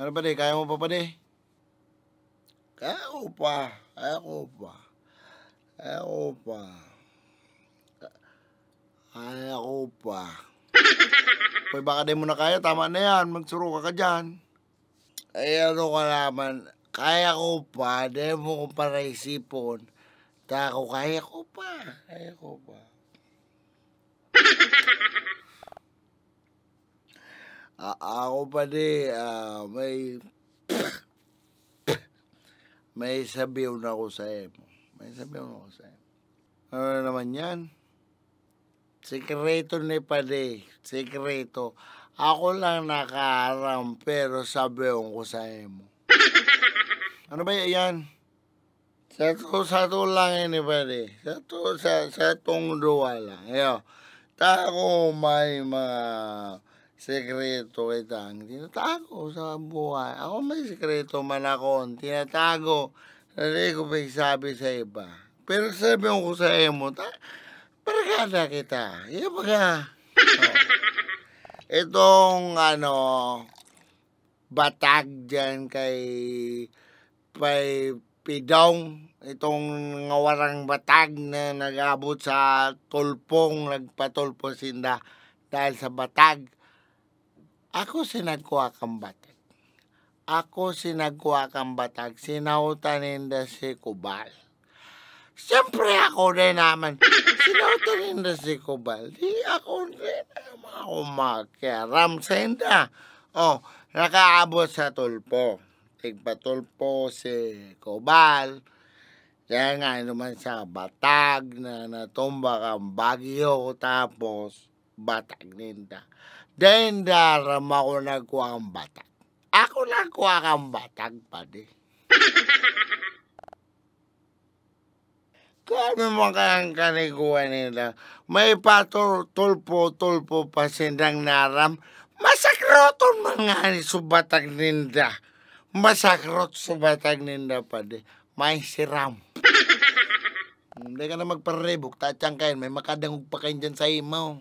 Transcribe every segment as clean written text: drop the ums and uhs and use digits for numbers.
Ano pa di? Kaya mo pa di? Kaya ko pa. Kaya ko pa. Kaya ko pa. Kaya ko pa. Pwede baka di mo na kaya, tama na yan. Magsuro ka dyan. Ay ano ka naman, kaya ko pa, di mo ko para isipon. Tako, kaya ko pa. Kaya ko pa. Ako pa di, may sabiw na ako sa emo. May sabiw na ako sa emo. Ano na naman yan? Sikreto ni Pade. Sikreto. Ako lang nakaaram pero sabiw ko sa emo. Ano ba yan? Sa to lang ini Pade. Sa tong duwa lang. Ayo. Tako may mga sekreto kitang tinatago sa buhay. Ako may sekreto man ako, tinatago. Hindi ko may sabi sa iba. Pero sabi ko sa emo, barkada kita. Yan baga. Itong batag dyan kay Pidong, itong ngawarang batag na nag-abot sa tulpong, nagpatulpo sinda dahil sa batag. Ako sinagkuha kang batag. Sinautan ninda si Kubal. Siyempre ako rin naman, sinautan ninda si Kubal. Di ako rin naman ako makiaram sa inda. Nakaabot sa tulpo. Tigpatulpo si Kubal. Kaya nga naman sa batag na natumba kang bagyo tapos batag ninda. Then daram ako nagkuha kang batag. Ako nagkuha kang batag pa di. Kami mo kayang kaniguan nila. May patulpo pa sindang naram. Masakroton mga ni subatag ninda. Masakrot subatag ninda pa di. May siram. Hindi ka na magparebok. Tatsang kain. May makadangog pa kain dyan sa imaw.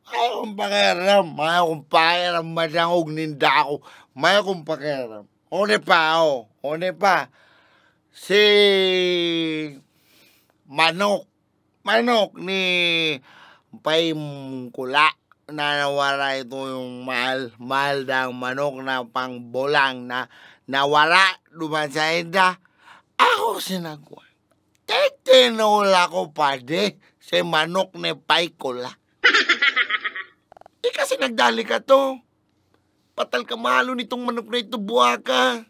May akong pakiram. Madangog ninda ako. May akong pakiram. Une pa. Si Manok ni Paimkula na nawara ito yung mahal dang manok na pangbolang na nawara duman sa ida. Ako sinagwa. Tinula ko pa di si Manok ni Paikula. Kasi nagdali ka to. Patal ka mahalo nitong manok na ito, buwaka.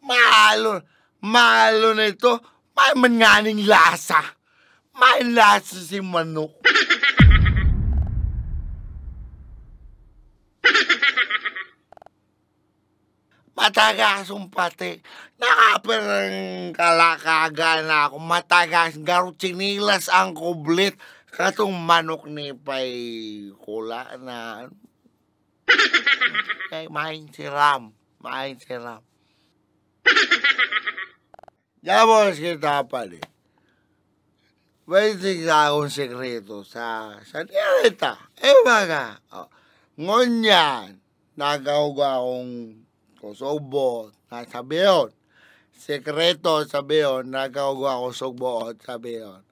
Mahalo na ito. May manganing lasa. May lasa si manok. Matagas yung pati. Nakaperang kalakaga na ako. Matagas. Garo chinilas ang kublit. Katong manok ni Pay Kula na main siram. Yabos kita pali. May tigsa akong sekreto sa nilita. Baga. Ngunyan. Nagawag akong kusubot. Sabi yun. Sekreto sabi yun. Nagawag akong kusubot. Sabi yun.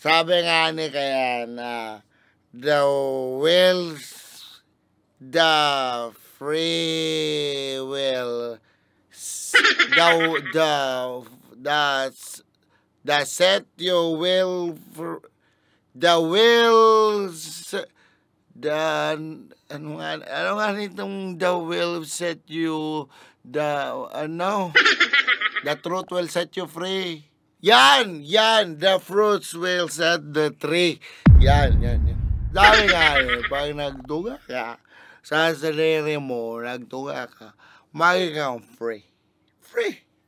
Sabi nga ni kaya na the free will, the set your will, ano nga nitong the will set you, the truth will set you free. Yan, the fruits will set the tree. Yan. Dami nga pag nagtuga ka, sa sarili mo, nagtuga ka, magiging free.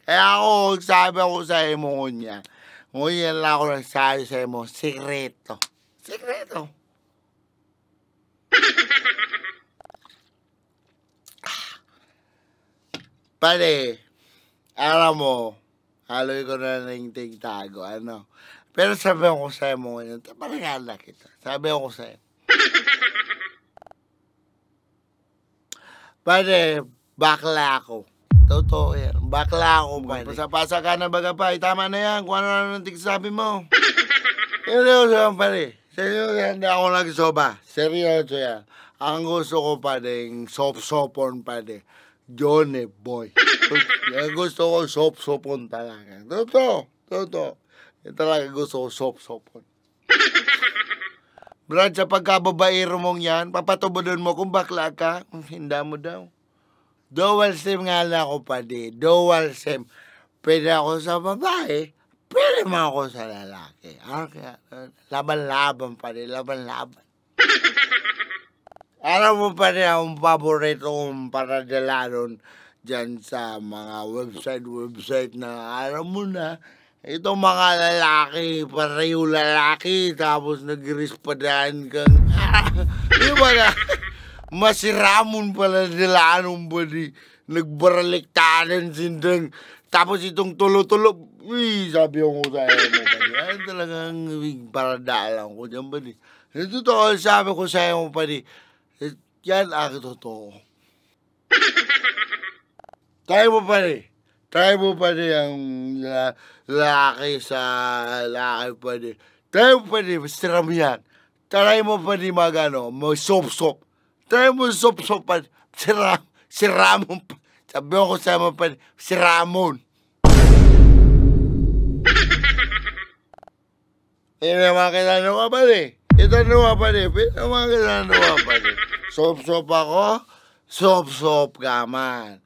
Kaya ako, sabi ako sa imo niya, ngunyan lang ako nagsabi sa imo, sikreto. Pare, alam mo, haloy ko na ng tigtago, Pero sabi ko sa'yo mo ngayon, taparagala kita. Sabi ko sa'yo. Pare, bakla ako. Totoo yan. Bakla ako, pare. Pasa-pasa ka na baga pa. Tama na yan. Kung ano nang sabi mo. Seryoso yan, pare. Seryoso yan, hindi ako nagsoba. Seryoso yan. Ang gusto ko, pare, sop-sopon, pare. Johnny Boy. Ang gusto ko, sop-sopon talaga. Totoo. Yan talaga gusto ko, sop-sopon. Brad, sa pagkababaero mong yan, papatubodon mo kung bakla ka, hinda mo daw. Dual SIM nga lang ako, pare. Dual SIM. Pwede ako sa babae, pwede man ako sa lalaki. Kaya, laban-laban, pare. Laban-laban. Alam mo, pare, ang paborito kong paradalanon dyan sa mga website na alam mo na, itong mga lalaki, pareho lalaki, tapos nag-rispadaan kang, di ba na, masiramon pala nila anong body, nagbaralik-tanan sindang, tapos itong tulo-tulo, sabi ko sa'yo mo, padi, ay talagang paradalan ko dyan, padi. Totoo, sabi ko sa'yo mo, padi, yan ang totoo. Try mo pa rin ang lalaki sa lalaki pa rin. Try mo pa rin, siram yan. Try mo pa rin mag-sop-sop. Try mo sop-sop pa rin. Siramon pa. Sabi ko sa mo pa rin, siramon. Itanong ka pa rin. Sop-sop ako, sop-sop ka man.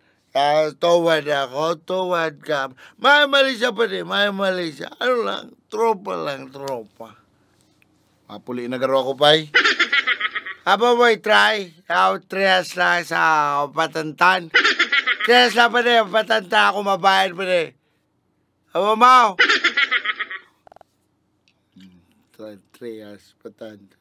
Towad ako, towad ka. May mali siya pa rin, may mali siya. Ano lang, tropa. Mapuli na garo ako, pay. Haba mo try. Tres lang sa patantan. Tres lang pa rin, patanta ako mabayad pa rin. Haba mo? Try, 3 hours patanta.